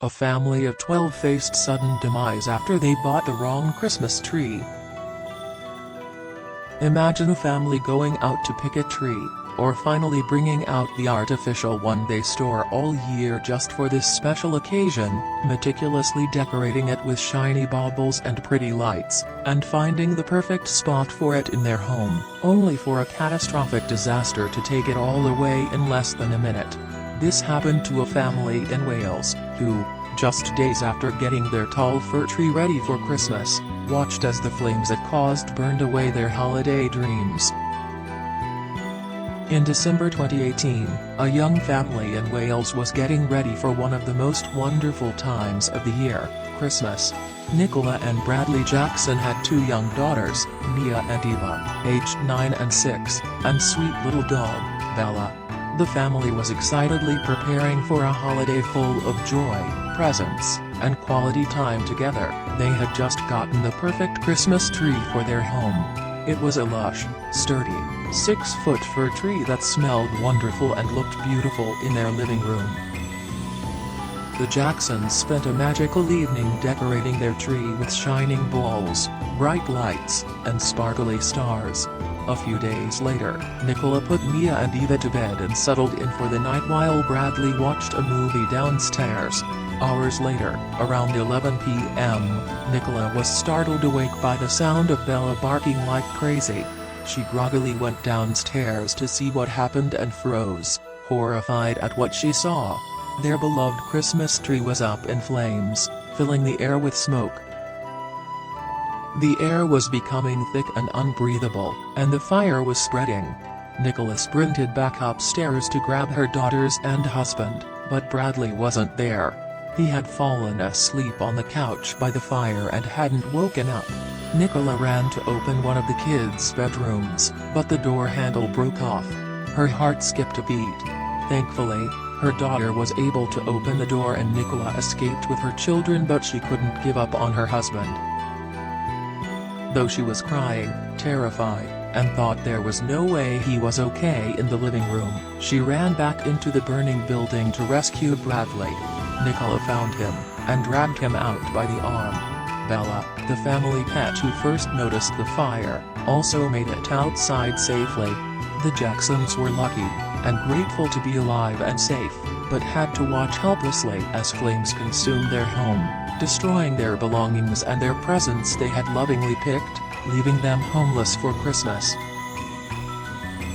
A family of 12 faced sudden demise after they bought the wrong Christmas tree. Imagine a family going out to pick a tree, or finally bringing out the artificial one they store all year just for this special occasion, meticulously decorating it with shiny baubles and pretty lights, and finding the perfect spot for it in their home, only for a catastrophic disaster to take it all away in less than a minute. This happened to a family in Wales, who, just days after getting their tall fir tree ready for Christmas, watched as the flames it caused burned away their holiday dreams. In December 2018, a young family in Wales was getting ready for one of the most wonderful times of the year, Christmas. Nicola and Bradley Jackson had two young daughters, Mia and Eva, aged 9 and 6, and sweet little dog, Bella. The family was excitedly preparing for a holiday full of joy, presents, and quality time together. They had just gotten the perfect Christmas tree for their home. It was a lush, sturdy, 6-foot fir tree that smelled wonderful and looked beautiful in their living room. The Jacksons spent a magical evening decorating their tree with shining balls, bright lights, and sparkly stars. A few days later, Nicola put Mia and Eva to bed and settled in for the night while Bradley watched a movie downstairs. Hours later, around 11 p.m., Nicola was startled awake by the sound of Bella barking like crazy. She groggily went downstairs to see what happened and froze, horrified at what she saw. Their beloved Christmas tree was up in flames, filling the air with smoke. The air was becoming thick and unbreathable, and the fire was spreading. Nicola sprinted back upstairs to grab her daughters and husband, but Bradley wasn't there. He had fallen asleep on the couch by the fire and hadn't woken up. Nicola ran to open one of the kids' bedrooms, but the door handle broke off. Her heart skipped a beat. Thankfully, her daughter was able to open the door and Nicola escaped with her children, but she couldn't give up on her husband. Though she was crying, terrified, and thought there was no way he was okay in the living room, she ran back into the burning building to rescue Bradley. Nicola found him, and dragged him out by the arm. Bella, the family pet who first noticed the fire, also made it outside safely. The Jacksons were lucky, and grateful to be alive and safe, but had to watch helplessly as flames consumed their home, destroying their belongings and their presents they had lovingly picked, leaving them homeless for Christmas.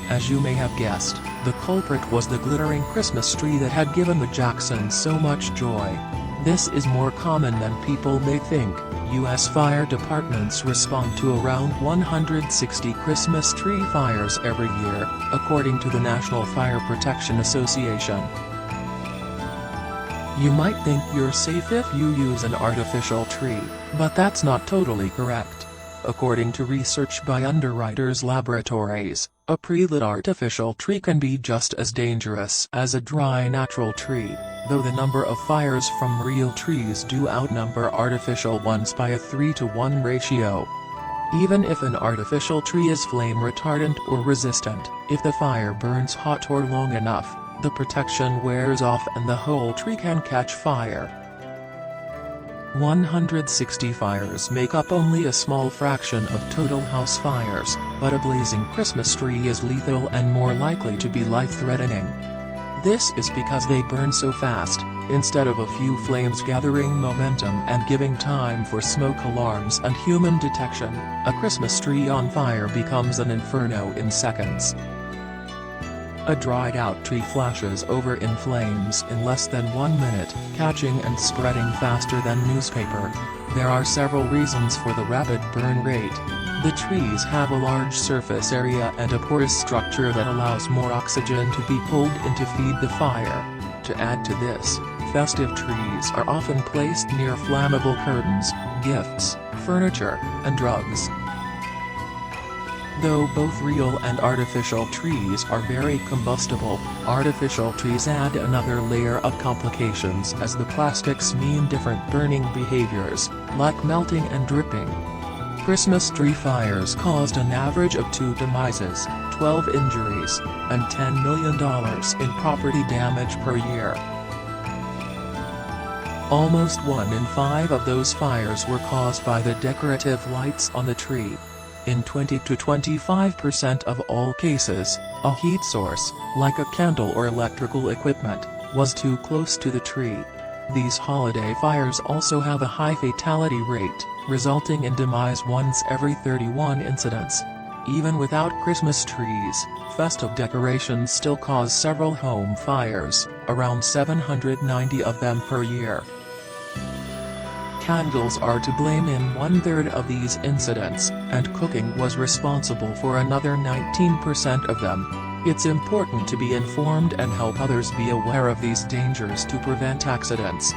As you may have guessed, the culprit was the glittering Christmas tree that had given the Jacksons so much joy. This is more common than people may think. U.S. fire departments respond to around 160 Christmas tree fires every year, according to the National Fire Protection Association. You might think you're safe if you use an artificial tree, but that's not totally correct. According to research by Underwriters Laboratories, a pre-lit artificial tree can be just as dangerous as a dry natural tree, though the number of fires from real trees do outnumber artificial ones by a 3-to-1 ratio. Even if an artificial tree is flame retardant or resistant, if the fire burns hot or long enough, the protection wears off and the whole tree can catch fire. 160 fires make up only a small fraction of total house fires, but a blazing Christmas tree is lethal and more likely to be life-threatening. This is because they burn so fast. Instead of a few flames gathering momentum and giving time for smoke alarms and human detection, a Christmas tree on fire becomes an inferno in seconds. A dried-out tree flashes over in flames in less than 1 minute, catching and spreading faster than newspaper. There are several reasons for the rapid burn rate. The trees have a large surface area and a porous structure that allows more oxygen to be pulled in to feed the fire. To add to this, festive trees are often placed near flammable curtains, gifts, furniture, and drugs. Though both real and artificial trees are very combustible, artificial trees add another layer of complications as the plastics mean different burning behaviors, like melting and dripping. Christmas tree fires caused an average of 2 demises, 12 injuries, and $10 million in property damage per year. Almost 1 in 5 of those fires were caused by the decorative lights on the tree. In 20 to 25% of all cases, a heat source, like a candle or electrical equipment, was too close to the tree. These holiday fires also have a high fatality rate, resulting in demise once every 31 incidents. Even without Christmas trees, festive decorations still cause several home fires, around 790 of them per year. Candles are to blame in 1/3 of these incidents, and cooking was responsible for another 19% of them. It's important to be informed and help others be aware of these dangers to prevent accidents.